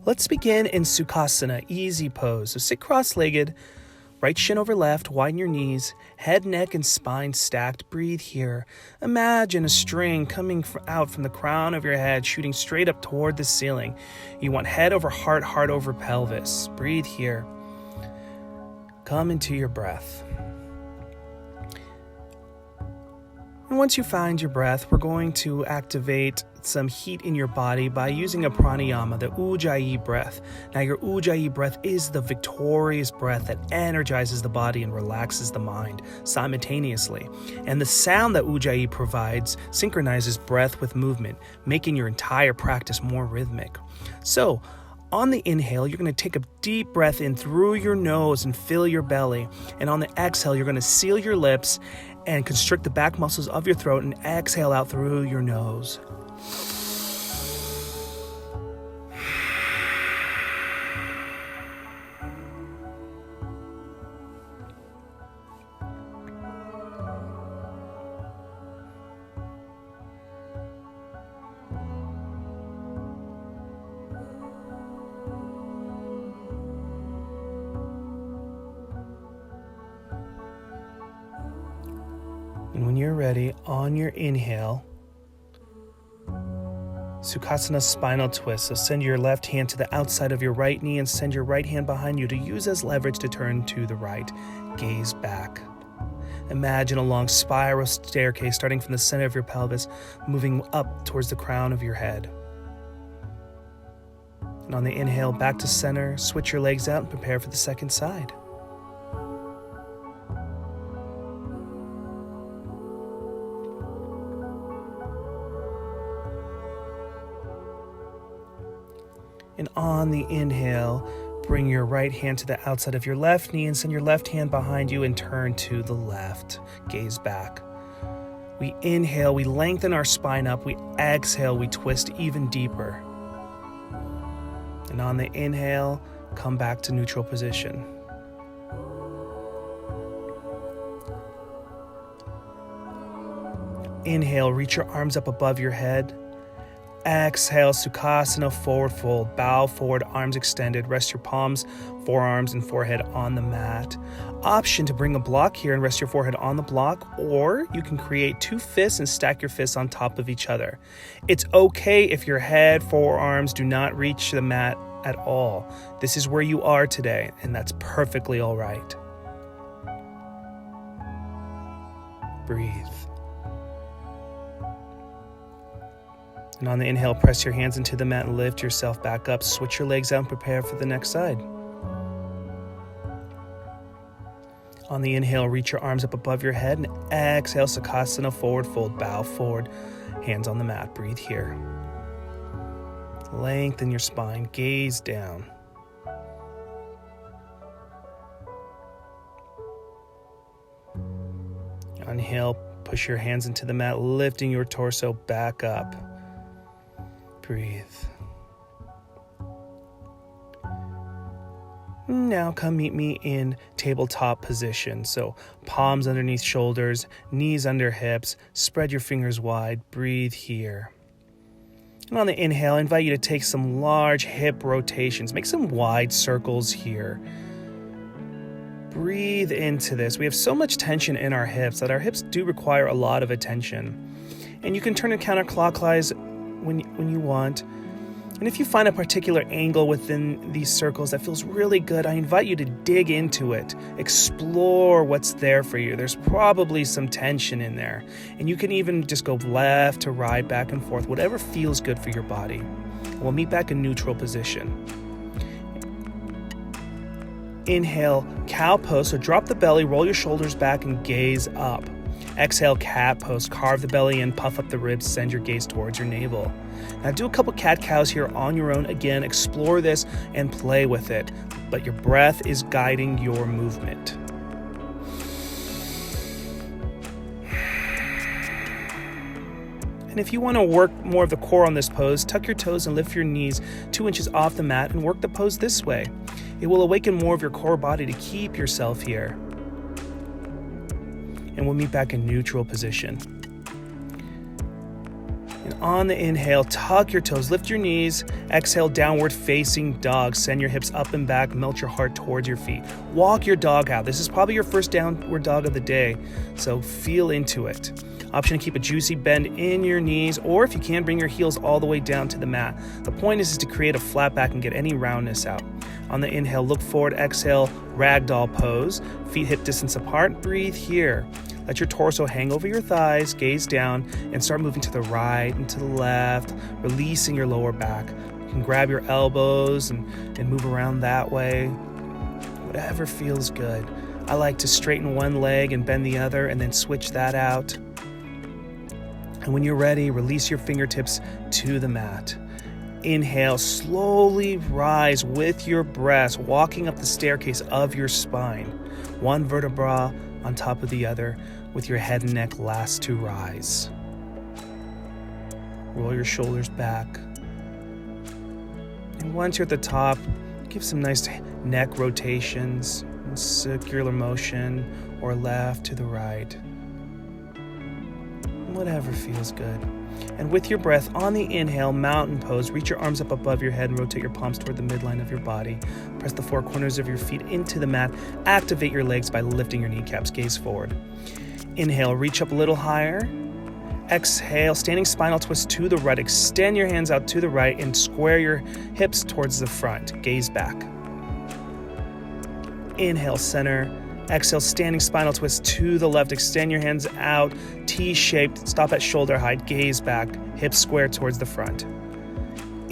Let's begin in Sukhasana, easy pose. So sit cross-legged, right shin over left, widen your knees, head, neck, and spine stacked. Breathe here. Imagine a string coming out from the crown of your head, shooting straight up toward the ceiling. You want head over heart, heart over pelvis. Breathe here. Come into your breath. And once you find your breath, we're going to activate some heat in your body by using a pranayama, the Ujjayi breath. Now, your Ujjayi breath is the victorious breath that energizes the body and relaxes the mind simultaneously. And the sound that Ujjayi provides synchronizes breath with movement, making your entire practice more rhythmic. So, on the inhale, you're going to take a deep breath in through your nose and fill your belly. And on the exhale, you're going to seal your lips and constrict the back muscles of your throat and exhale out through your nose. And when you're ready, on your inhale, Sukhasana spinal twist. So send your left hand to the outside of your right knee and send your right hand behind you to use as leverage to turn to the right. Gaze back. Imagine a long spiral staircase starting from the center of your pelvis, moving up towards the crown of your head. And on the inhale, back to center, switch your legs out and prepare for the second side. And on the inhale, bring your right hand to the outside of your left knee and send your left hand behind you and turn to the left. Gaze back. We inhale, we lengthen our spine up. We exhale, we twist even deeper. And on the inhale, come back to neutral position. Inhale, reach your arms up above your head. Exhale, Sukhasana, forward fold, bow forward, arms extended. Rest your palms, forearms, and forehead on the mat. Option to bring a block here and rest your forehead on the block, or you can create two fists and stack your fists on top of each other. It's okay if your head, forearms do not reach the mat at all. This is where you are today, and that's perfectly all right. Breathe. And on the inhale, press your hands into the mat and lift yourself back up. Switch your legs out and prepare for the next side. On the inhale, reach your arms up above your head and exhale, Sukhasana, forward fold, bow forward, hands on the mat. Breathe here. Lengthen your spine, gaze down. Inhale, push your hands into the mat, lifting your torso back up. Breathe. Now come meet me in tabletop position. So palms underneath shoulders, knees under hips, spread your fingers wide, breathe here. And on the inhale, I invite you to take some large hip rotations. Make some wide circles here. Breathe into this. We have so much tension in our hips that our hips do require a lot of attention. And you can turn it counterclockwise when you want. And if you find a particular angle within these circles that feels really good, I invite you to dig into it. Explore what's there for you. There's probably some tension in there. And you can even just go left to right, back and forth, whatever feels good for your body. We'll meet back in neutral position. Inhale, cow pose. So drop the belly, roll your shoulders back and gaze up. Exhale, cat pose. Carve the belly in, puff up the ribs, send your gaze towards your navel. Now do a couple cat-cows here on your own. Again, explore this and play with it, but your breath is guiding your movement. And And if you want to work more of the core on this pose, tuck your toes and lift your knees 2 inches off the mat and work the pose this way. It will awaken more of your core body to keep yourself here. And we'll meet back in neutral position. And on the inhale, tuck your toes, lift your knees. Exhale, downward facing dog. Send your hips up and back, melt your heart towards your feet. Walk your dog out. This is probably your first downward dog of the day, so feel into it. Option to keep a juicy bend in your knees, or if you can, bring your heels all the way down to the mat. The point is to create a flat back and get any roundness out. On the inhale, look forward. Exhale, ragdoll pose. Feet hip distance apart. Breathe here. Let your torso hang over your thighs, gaze down, and start moving to the right and to the left, releasing your lower back. You can grab your elbows and move around that way. Whatever feels good. I like to straighten one leg and bend the other and then switch that out. And when you're ready, release your fingertips to the mat. Inhale, slowly rise with your breath, walking up the staircase of your spine. One vertebra on top of the other, with your head and neck last to rise. Roll your shoulders back. And once you're at the top, give some nice neck rotations, circular motion, or left to the right. Whatever feels good. And with your breath, on the inhale, mountain pose, reach your arms up above your head and rotate your palms toward the midline of your body. Press the four corners of your feet into the mat. Activate your legs by lifting your kneecaps, gaze forward. Inhale, reach up a little higher. Exhale, standing spinal twist to the right. Extend your hands out to the right and square your hips towards the front. Gaze back. Inhale, center. Exhale, standing spinal twist to the left. Extend your hands out, T-shaped. Stop at shoulder height. Gaze back. Hips square towards the front.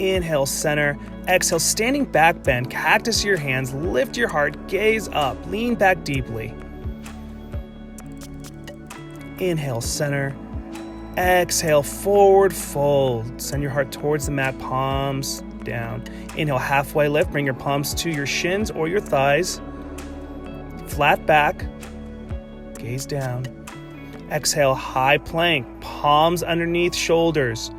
Inhale, center. Exhale, standing back bend. Cactus your hands. Lift your heart. Gaze up. Lean back deeply. Inhale, center. Exhale, forward fold. Send your heart towards the mat, palms down. Inhale, halfway lift. Bring your palms to your shins or your thighs. Flat back. Gaze down. Exhale, high plank. Palms underneath shoulders.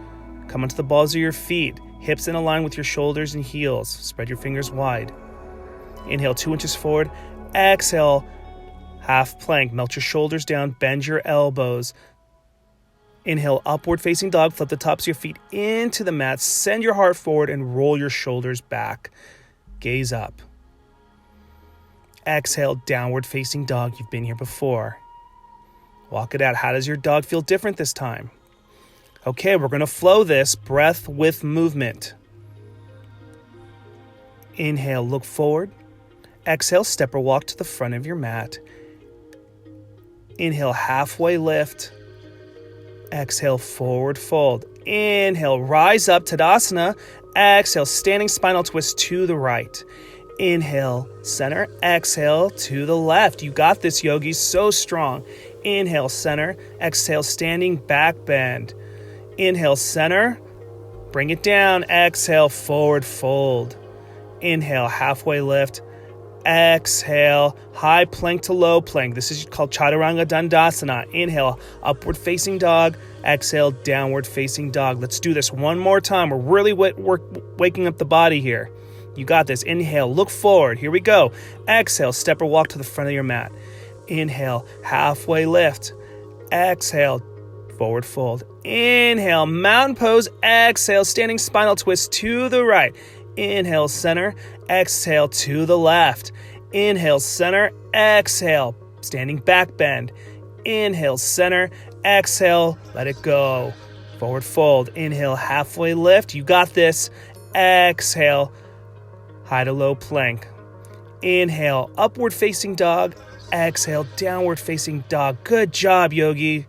Come onto the balls of your feet. Hips in a line with your shoulders and heels. Spread your fingers wide. Inhale, 2 inches forward. Exhale, half plank. Melt your shoulders down. Bend your elbows. Inhale, upward facing dog. Flip the tops of your feet into the mat. Send your heart forward and roll your shoulders back. Gaze up. Exhale, downward facing dog. You've been here before. Walk it out. How does your dog feel different this time? Okay, we're going to flow this breath with movement. Inhale, look forward. Exhale, step or walk to the front of your mat. Inhale, halfway lift. Exhale, forward fold. Inhale, rise up, Tadasana. Exhale, standing spinal twist to the right. Inhale, center. Exhale, to the left. You got this, yogis. So strong. Inhale, center. Exhale, standing back bend. Inhale, center. Bring it down. Exhale, forward fold. Inhale, halfway lift. Exhale, high plank to low plank. This is called Chaturanga Dandasana. Inhale, upward facing dog. Exhale, downward facing dog. Let's do this one more time. We're really waking up the body here. You got this. Inhale, look forward. Here we go. Exhale, step or walk to the front of your mat. Inhale, halfway lift. Exhale, forward fold. Inhale, mountain pose. Exhale, standing spinal twist to the right. Inhale, center. Exhale, to the left. Inhale, center. Exhale, standing back bend. Inhale, center. Exhale, let it go. Forward fold. Inhale, halfway lift. You got this. Exhale, high to low plank. Inhale, upward facing dog. Exhale, downward facing dog. Good job, yogi.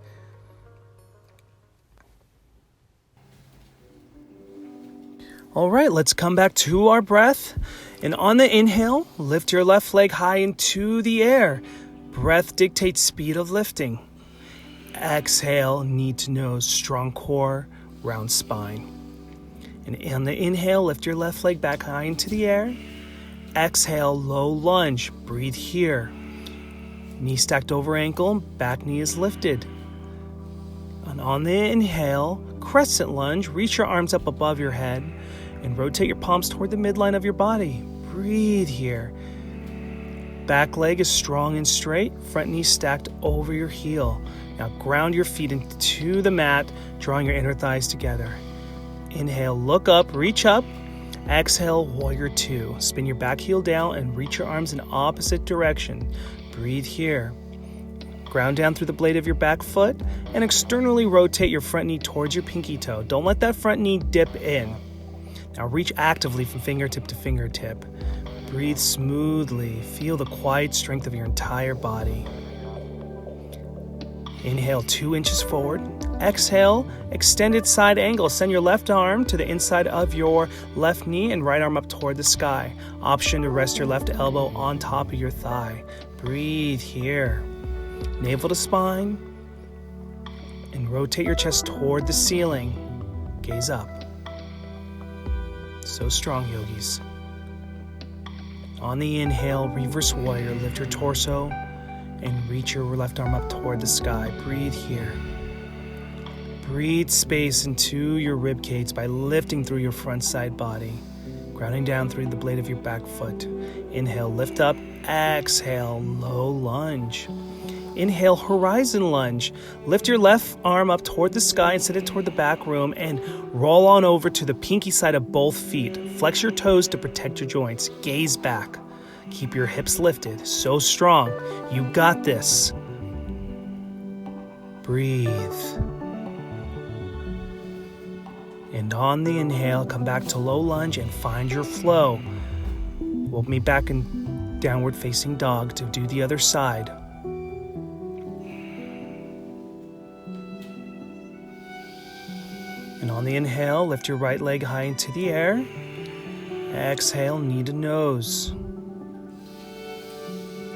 All right, let's come back to our breath. And on the inhale, lift your left leg high into the air. Breath dictates speed of lifting. Exhale, knee to nose, strong core, round spine. And on the inhale, lift your left leg back high into the air. Exhale, low lunge. Breathe here. Knee stacked over ankle, back knee is lifted. And on the inhale, crescent lunge, reach your arms up above your head and rotate your palms toward the midline of your body. Breathe here. Back leg is strong and straight, front knee stacked over your heel. Now ground your feet into the mat, drawing your inner thighs together. Inhale, look up, reach up. Exhale, warrior two. Spin your back heel down and reach your arms in opposite direction. Breathe here. Ground down through the blade of your back foot and externally rotate your front knee towards your pinky toe. Don't let that front knee dip in. Now reach actively from fingertip to fingertip. Breathe smoothly. Feel the quiet strength of your entire body. Inhale 2 inches forward. Exhale, extended side angle. Send your left arm to the inside of your left knee and right arm up toward the sky. Option to rest your left elbow on top of your thigh. Breathe here. Navel to spine. And rotate your chest toward the ceiling. Gaze up. So strong, yogis. On the inhale, reverse warrior. Lift your torso and reach your left arm up toward the sky. Breathe here. Breathe space into your rib cage by lifting through your front side body, grounding down through the blade of your back foot. Inhale, lift up. Exhale, low lunge. Inhale, horizon lunge. Lift your left arm up toward the sky and set it toward the back room and roll on over to the pinky side of both feet. Flex your toes to protect your joints. Gaze back. Keep your hips lifted. So strong. You got this. Breathe. And on the inhale, come back to low lunge and find your flow. We'll meet back in downward facing dog to do the other side. And on the inhale, lift your right leg high into the air. Exhale, knee to nose.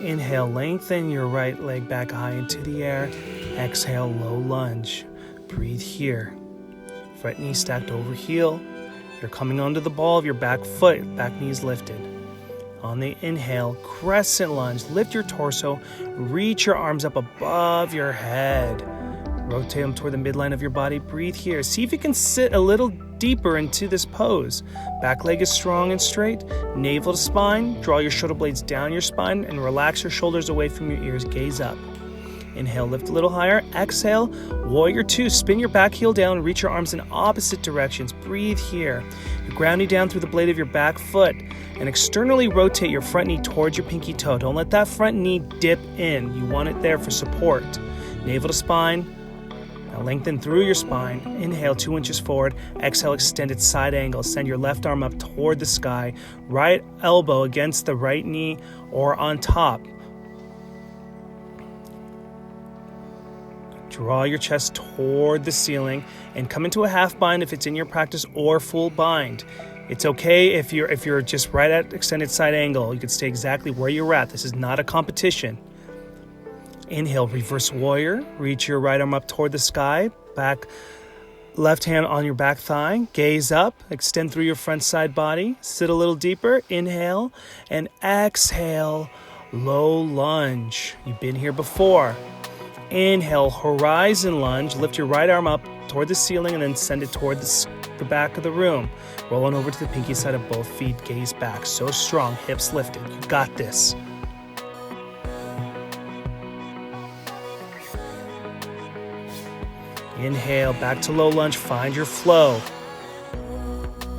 Inhale, lengthen your right leg back high into the air. Exhale, low lunge. Breathe here. Front knee stacked over heel. You're coming onto the ball of your back foot. Back knee is lifted. On the inhale, crescent lunge. Lift your torso. Reach your arms up above your head. Rotate them toward the midline of your body. Breathe here. See if you can sit a little deeper into this pose. Back leg is strong and straight. Navel to spine. Draw your shoulder blades down your spine and relax your shoulders away from your ears. Gaze up. Inhale, lift a little higher. Exhale, warrior two. Spin your back heel down and reach your arms in opposite directions. Breathe here. You're grounding down through the blade of your back foot and externally rotate your front knee towards your pinky toe. Don't let that front knee dip in. You want it there for support. Navel to spine. Now lengthen through your spine. Inhale 2 inches forward. Exhale, extended side angle. Send your left arm up toward the sky. Right elbow against the right knee or on top. Draw your chest toward the ceiling and come into a half bind if it's in your practice or full bind. It's okay if you're just right at extended side angle. You can stay exactly where you're at. This is not a competition. Inhale, reverse warrior. Reach your right arm up toward the sky. Back, left hand on your back thigh. Gaze up. Extend through your front side body. Sit a little deeper. Inhale and exhale. Low lunge. You've been here before. Inhale, horizon lunge. Lift your right arm up toward the ceiling and then send it toward the back of the room. Roll on over to the pinky side of both feet. Gaze back. So strong. Hips lifted. You got this. Inhale, back to low lunge. Find your flow.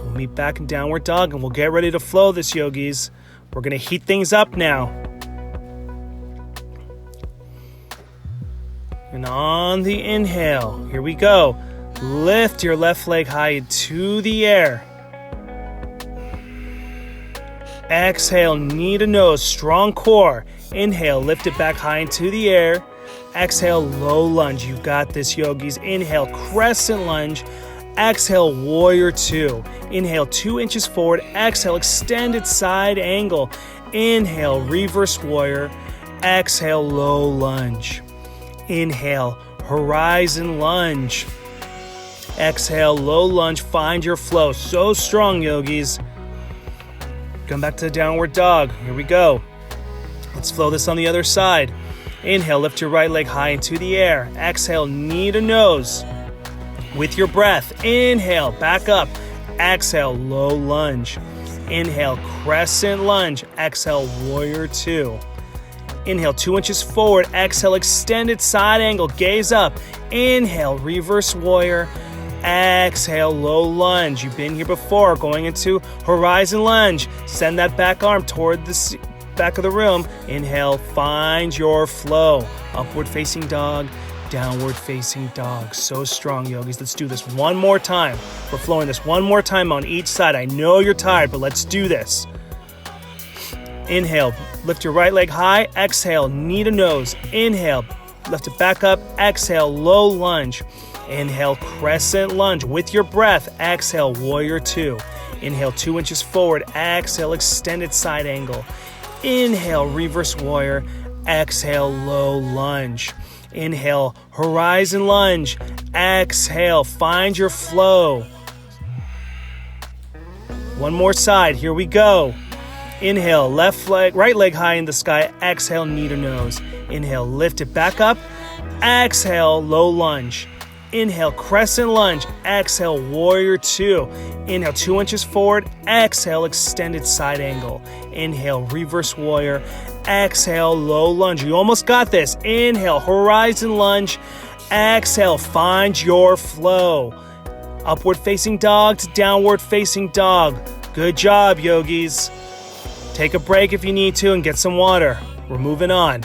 We'll meet back in downward dog and we'll get ready to flow this, yogis. We're going to heat things up now. And on the inhale, here we go. Lift your left leg high to the air. Exhale, knee to nose, strong core. Inhale, lift it back high into the air. Exhale, low lunge. You got this, yogis. Inhale, crescent lunge. Exhale, warrior two. Inhale, 2 inches forward. Exhale, extended side angle. Inhale, reverse warrior. Exhale, low lunge. Inhale, horizon lunge. Exhale, low lunge. Find your flow. So strong, yogis. Come back to the downward dog. Here we go. Let's flow this on the other side. Inhale, lift your right leg high into the air. Exhale, knee to nose. With your breath, inhale, back up. Exhale, low lunge. Inhale, crescent lunge. Exhale, warrior two. Inhale, 2 inches forward. Exhale, extended side angle. Gaze up. Inhale, reverse warrior. Exhale, low lunge. You've been here before. Going into horizon lunge. Send that back arm toward the back of the room. Inhale, find your flow. Upward facing dog, downward facing dog. So strong, yogis. Let's do this one more time. We're flowing this one more time on each side. I know you're tired, but let's do this. Inhale, lift your right leg high. Exhale, knee to nose. Inhale, lift it back up. Exhale, low lunge. Inhale, crescent lunge. With your breath, exhale, warrior two. Inhale, 2 inches forward. Exhale, extended side angle. Inhale, reverse warrior. Exhale, low lunge. Inhale, horizon lunge. Exhale, find your flow. One more side. Here we go. Inhale, left leg, right leg high in the sky. Exhale, knee to nose. Inhale, lift it back up. Exhale, low lunge. Inhale, crescent lunge. Exhale, warrior two. Inhale, 2 inches forward. Exhale, extended side angle. Inhale, reverse warrior. Exhale, low lunge. You almost got this. Inhale, horizon lunge. Exhale, find your flow. Upward facing dog to downward facing dog. Good job, yogis. Take a break if you need to and get some water. We're moving on.